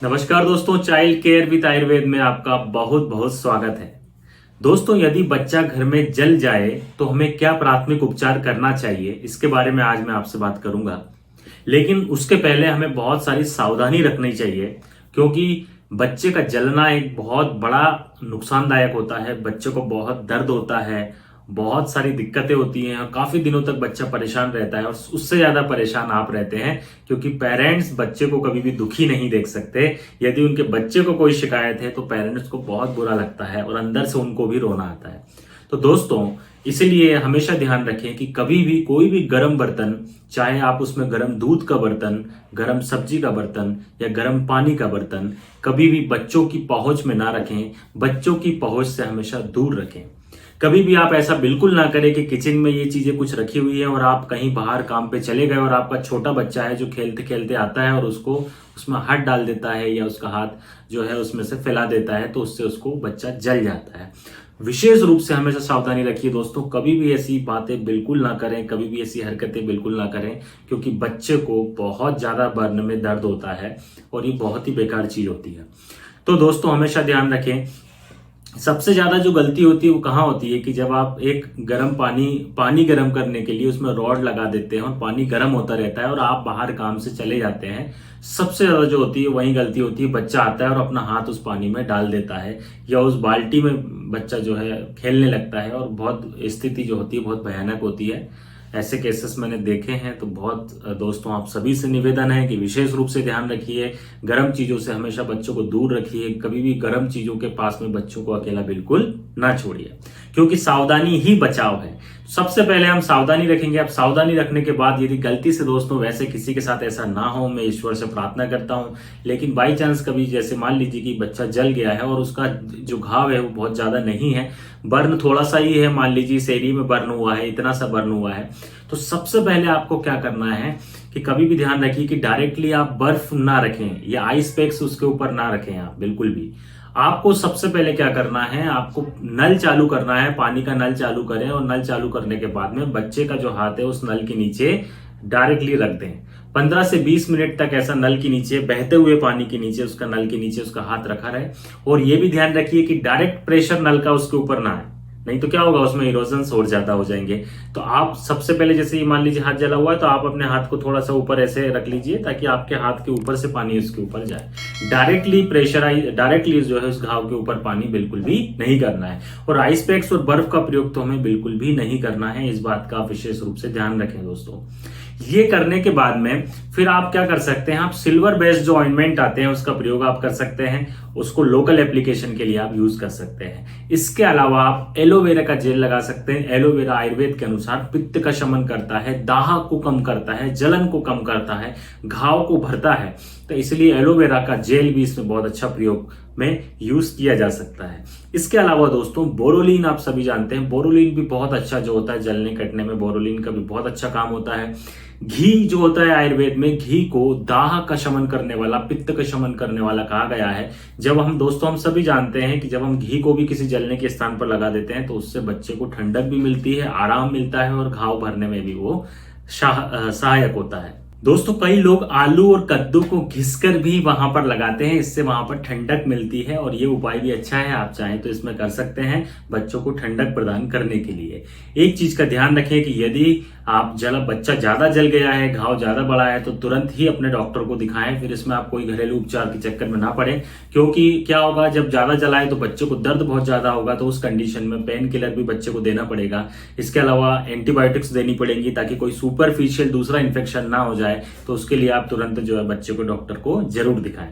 नमस्कार दोस्तों, child care with Ayurveda में आपका बहुत बहुत स्वागत है। दोस्तों, यदि बच्चा घर में जल जाए तो हमें क्या प्राथमिक उपचार करना चाहिए, इसके बारे में आज मैं आपसे बात करूंगा। लेकिन उसके पहले हमें बहुत सारी सावधानी रखनी चाहिए, क्योंकि बच्चे का जलना एक बहुत बड़ा नुकसानदायक होता है। बच्चे को बहुत दर्द होता है, बहुत सारी दिक्कतें होती हैं और काफी दिनों तक बच्चा परेशान रहता है। और उससे ज्यादा परेशान आप रहते हैं, क्योंकि पेरेंट्स बच्चे को कभी भी दुखी नहीं देख सकते। यदि उनके बच्चे को कोई शिकायत है तो पेरेंट्स को बहुत बुरा लगता है और अंदर से उनको भी रोना आता है। तो दोस्तों, इसलिए हमेशा ध्यान रखें कि कभी भी कोई भी गर्म बर्तन, चाहे आप उसमें गर्म दूध का बर्तन, गर्म सब्जी का बर्तन या गर्म पानी का बर्तन, कभी भी बच्चों की पहुंच में ना रखें। बच्चों की पहुंच से हमेशा दूर रखें। कभी भी आप ऐसा बिल्कुल ना करें कि किचन में ये चीजें कुछ रखी हुई है और आप कहीं बाहर काम पे चले गए और आपका छोटा बच्चा है जो खेलते खेलते आता है और उसको उसमें हाथ डाल देता है या उसका हाथ जो है उसमें से फैला देता है, तो उससे उसको बच्चा जल जाता है। विशेष रूप से हमेशा सावधानी रखिए दोस्तों, कभी भी ऐसी बातें बिल्कुल ना करें, कभी भी ऐसी हरकतें बिल्कुल ना करें, क्योंकि बच्चे को बहुत ज्यादा बर्न में दर्द होता है और ये बहुत ही बेकार चीज होती है। तो दोस्तों, हमेशा ध्यान रखें। सबसे ज्यादा जो गलती होती है वो कहाँ होती है कि जब आप एक गर्म पानी गर्म करने के लिए उसमें रॉड लगा देते हैं और पानी गर्म होता रहता है और आप बाहर काम से चले जाते हैं। सबसे ज्यादा जो होती है वही गलती होती है। बच्चा आता है और अपना हाथ उस पानी में डाल देता है या उस बाल्टी में बच्चा जो है खेलने लगता है और बहुत स्थिति जो होती है बहुत भयानक होती है। ऐसे केसेस मैंने देखे हैं। तो बहुत दोस्तों, आप सभी से निवेदन है कि विशेष रूप से ध्यान रखिए, गर्म चीजों से हमेशा बच्चों को दूर रखिए। कभी भी गर्म चीजों के पास में बच्चों को अकेला बिल्कुल ना छोड़िए, क्योंकि सावधानी ही बचाव है। सबसे पहले हम सावधानी रखेंगे। अब सावधानी रखने के बाद यदि गलती से दोस्तों वैसे किसी के साथ ऐसा ना हो, मैं ईश्वर से प्रार्थना करता हूं, लेकिन बाई चांस कभी जैसे मान लीजिए कि बच्चा जल गया है और उसका जो घाव है वो बहुत ज्यादा नहीं है, बर्न थोड़ा सा ही है, मान लीजिए शरीर में बर्न हुआ है, इतना सा बर्न हुआ है, तो सबसे पहले आपको क्या करना है कि कभी भी ध्यान रखिए कि डायरेक्टली आप बर्फ ना रखें या आइस पैक्स उसके ऊपर ना रखें आप बिल्कुल भी। आपको सबसे पहले क्या करना है, आपको नल चालू करना है, पानी का नल चालू करें और नल चालू करने के बाद में बच्चे का जो हाथ है उस नल के नीचे डायरेक्टली रख दें। 15 से 20 मिनट तक ऐसा नल के नीचे, बहते हुए पानी के नीचे, उसका नल के नीचे उसका हाथ रखा रहे। और ये भी ध्यान रखिए कि डायरेक्ट प्रेशर नल का उसके ऊपर ना है, नहीं तो क्या होगा, उसमें इरोजन और ज्यादा हो जाएंगे। तो आप सबसे पहले जैसे ही मान लीजिए हाथ जला हुआ है तो आप अपने हाथ को थोड़ा सा ऊपर ऐसे रख लीजिए ताकि आपके हाथ के ऊपर से पानी उसके ऊपर जाए। डायरेक्टली जो है उस घाव के ऊपर पानी बिल्कुल भी नहीं करना है। और आइस पैक्स और बर्फ का प्रयोग तो हमें बिल्कुल भी नहीं करना है। इस बात का विशेष रूप से ध्यान रखें दोस्तों। ये करने के बाद में फिर आप क्या कर सकते हैं, आप सिल्वर बेस्ड जो ऑइंटमेंट आते हैं उसका प्रयोग आप कर सकते हैं। उसको लोकल एप्लीकेशन के लिए आप यूज कर सकते हैं। इसके अलावा आप एलोवेरा का जेल लगा सकते हैं। एलोवेरा आयुर्वेद के अनुसार पित्त का शमन करता है, दाह को कम करता है, जलन को कम करता है, घाव को भरता है। तो इसलिए एलोवेरा का जेल भी इसमें बहुत अच्छा प्रयोग में यूज किया जा सकता है। इसके अलावा दोस्तों, बोरोलीन आप सभी जानते हैं, बोरोलीन भी बहुत अच्छा जो होता है जलने कटने में, बोरोलीन का भी बहुत अच्छा काम होता है। घी जो होता है आयुर्वेद में, घी को दाह का शमन करने वाला, पित्त का शमन करने वाला कहा गया है। जब हम दोस्तों, हम सभी जानते हैं कि जब हम घी को भी किसी जलने के स्थान पर लगा देते हैं तो उससे बच्चे को ठंडक भी मिलती है, आराम मिलता है और घाव भरने में भी वो सहायक होता है। दोस्तों, कई लोग आलू और कद्दू को घिसकर भी वहां पर लगाते हैं, इससे वहां पर ठंडक मिलती है और ये उपाय भी अच्छा है। आप चाहें तो इसमें कर सकते हैं बच्चों को ठंडक प्रदान करने के लिए। एक चीज का ध्यान रखें कि यदि आप बच्चा ज्यादा जल गया है, घाव ज्यादा बड़ा है, तो तुरंत ही अपने डॉक्टर को दिखाएं। फिर इसमें आप कोई घरेलू उपचार के चक्कर में ना पड़े, क्योंकि क्या होगा, जब ज्यादा जला है तो बच्चे को दर्द बहुत ज्यादा होगा, तो उस कंडीशन में पेन किलर भी बच्चे को देना पड़ेगा। इसके अलावा एंटीबायोटिक्स देनी पड़ेंगी ताकि कोई सुपरफिशियल दूसरा इन्फेक्शन ना हो जाए। तो उसके लिए आप तुरंत जो है बच्चे को डॉक्टर को जरूर दिखाएं।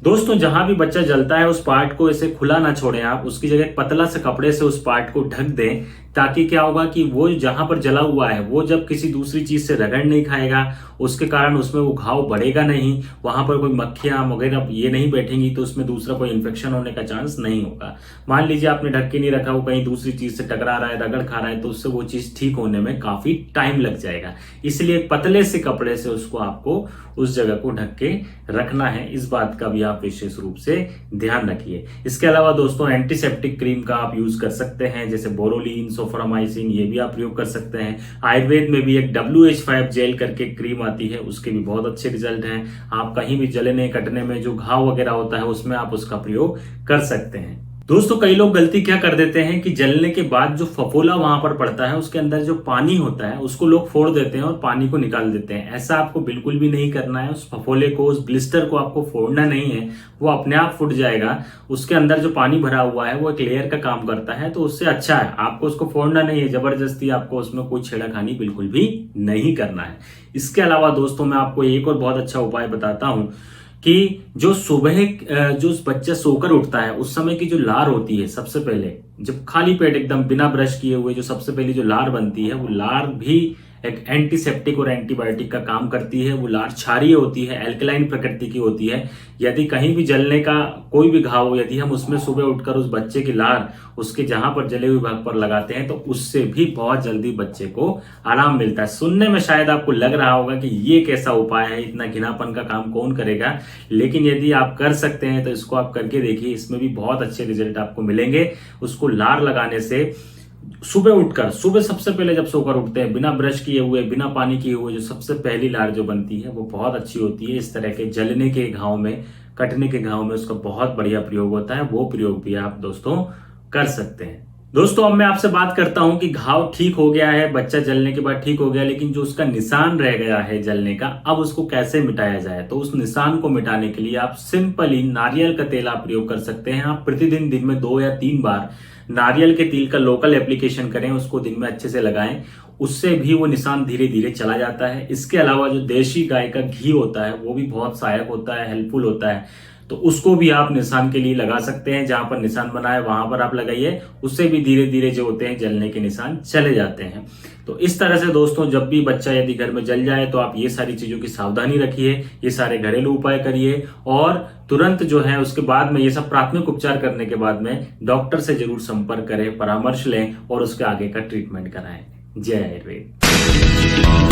दोस्तों, जहां भी बच्चा जलता है उस पार्ट को ऐसे खुला ना छोड़ें आप, उसकी जगह पतला से कपड़े से उस पार्ट को ढक दें, ताकि क्या होगा कि वो जहां पर जला हुआ है वो जब किसी दूसरी चीज से रगड़ नहीं खाएगा, उसके कारण उसमें वो घाव बढ़ेगा नहीं, वहां पर कोई मक्खियां वगैरह ये नहीं बैठेंगी, तो उसमें दूसरा कोई इन्फेक्शन होने का चांस नहीं होगा। मान लीजिए आपने ढक के नहीं रखा, वो कहीं दूसरी चीज से टकरा रहा है, रगड़ खा रहा है, तो उससे वो चीज ठीक होने में काफी टाइम लग जाएगा। इसलिए पतले से कपड़े से उसको आपको उस जगह को ढक के रखना है। इस बात का भी आप विशेष रूप से ध्यान रखिए। इसके अलावा दोस्तों, एंटीसेप्टिक क्रीम का आप यूज कर सकते हैं, जैसे बोरोलीन, सोफ्रामाइसिन, ये भी आप प्रयोग कर सकते हैं। आयुर्वेद में भी एक WH5 जेल करके क्रीम आती है, उसके भी बहुत अच्छे रिजल्ट हैं। आप कहीं भी जलने कटने में जो घाव वगैरह होता है उसमें आप उसका प्रयोग कर सकते हैं। दोस्तों कई लोग गलती क्या कर देते हैं कि जलने के बाद जो फफोला वहां पर पड़ता है उसके अंदर जो पानी होता है उसको लोग फोड़ देते हैं और पानी को निकाल देते हैं। ऐसा आपको बिल्कुल भी नहीं करना है। उस फफोले को, उस ब्लिस्टर को आपको फोड़ना नहीं है, वो अपने आप फूट जाएगा। उसके अंदर जो पानी भरा हुआ है वो एक लेयर का काम करता है, तो उससे अच्छा है आपको उसको फोड़ना नहीं है। जबरदस्ती आपको उसमें कोई छेड़खानी बिल्कुल भी नहीं करना है। इसके अलावा दोस्तों मैं आपको एक और बहुत अच्छा उपाय बताता हूं कि जो सुबह जो बच्चा सोकर उठता है उस समय की जो लार होती है, सबसे पहले जब खाली पेट एकदम बिना ब्रश किए हुए जो सबसे पहले जो लार बनती है, वो लार भी एक एंटीसेप्टिक और एंटीबायोटिक का काम करती है। वो लार क्षारीय होती है, एल्कलाइन प्रकृति की होती है। यदि कहीं भी जलने का कोई भी घाव हो, यदि हम उसमें सुबह उठकर उस बच्चे की लार उसके जहां पर जले हुए भाग पर लगाते हैं तो उससे भी बहुत जल्दी बच्चे को आराम मिलता है। सुनने में शायद आपको लग रहा होगा कि ये कैसा उपाय है, इतना घिनापन का काम कौन करेगा, लेकिन यदि आप कर सकते हैं तो इसको आप करके देखिए, इसमें भी बहुत अच्छे रिजल्ट आपको मिलेंगे। उसको लार लगाने से सुबह उठकर, सुबह सबसे पहले जब सोकर उठते हैं बिना ब्रश किए हुए, बिना पानी किए हुए, जो सबसे पहली लार जो बनती है वो बहुत अच्छी होती है। इस तरह के जलने के घाव में, कटने के घाव में उसका बहुत बढ़िया प्रयोग होता है। वो प्रयोग भी आप दोस्तों कर सकते हैं। दोस्तों अब मैं आपसे बात करता हूं कि घाव ठीक हो गया है, बच्चा जलने के बाद ठीक हो गया, लेकिन जो उसका निशान रह गया है जलने का, अब उसको कैसे मिटाया जाए। तो उस निशान को मिटाने के लिए आप सिंपली नारियल का तेल आप प्रयोग कर सकते हैं। आप प्रतिदिन दिन में 2 या 3 बार नारियल के तेल का लोकल एप्लीकेशन करें, उसको दिन में अच्छे से लगाएं, उससे भी वो निशान धीरे धीरे चला जाता है। इसके अलावा जो देशी गाय का घी होता है वो भी बहुत सहायक होता है, हेल्पफुल होता है, तो उसको भी आप निशान के लिए लगा सकते हैं। जहां पर निशान बना है वहां पर आप लगाइए, उससे भी धीरे धीरे जो होते हैं जलने के निशान चले जाते हैं। तो इस तरह से दोस्तों जब भी बच्चा यदि घर में जल जाए तो आप ये सारी चीजों की सावधानी रखिए, ये सारे घरेलू उपाय करिए और तुरंत जो है उसके बाद में ये सब प्राथमिक उपचार करने के बाद में डॉक्टर से जरूर संपर्क करें, परामर्श लें और उसके आगे का ट्रीटमेंट कराएं। जय आयुर्वेद।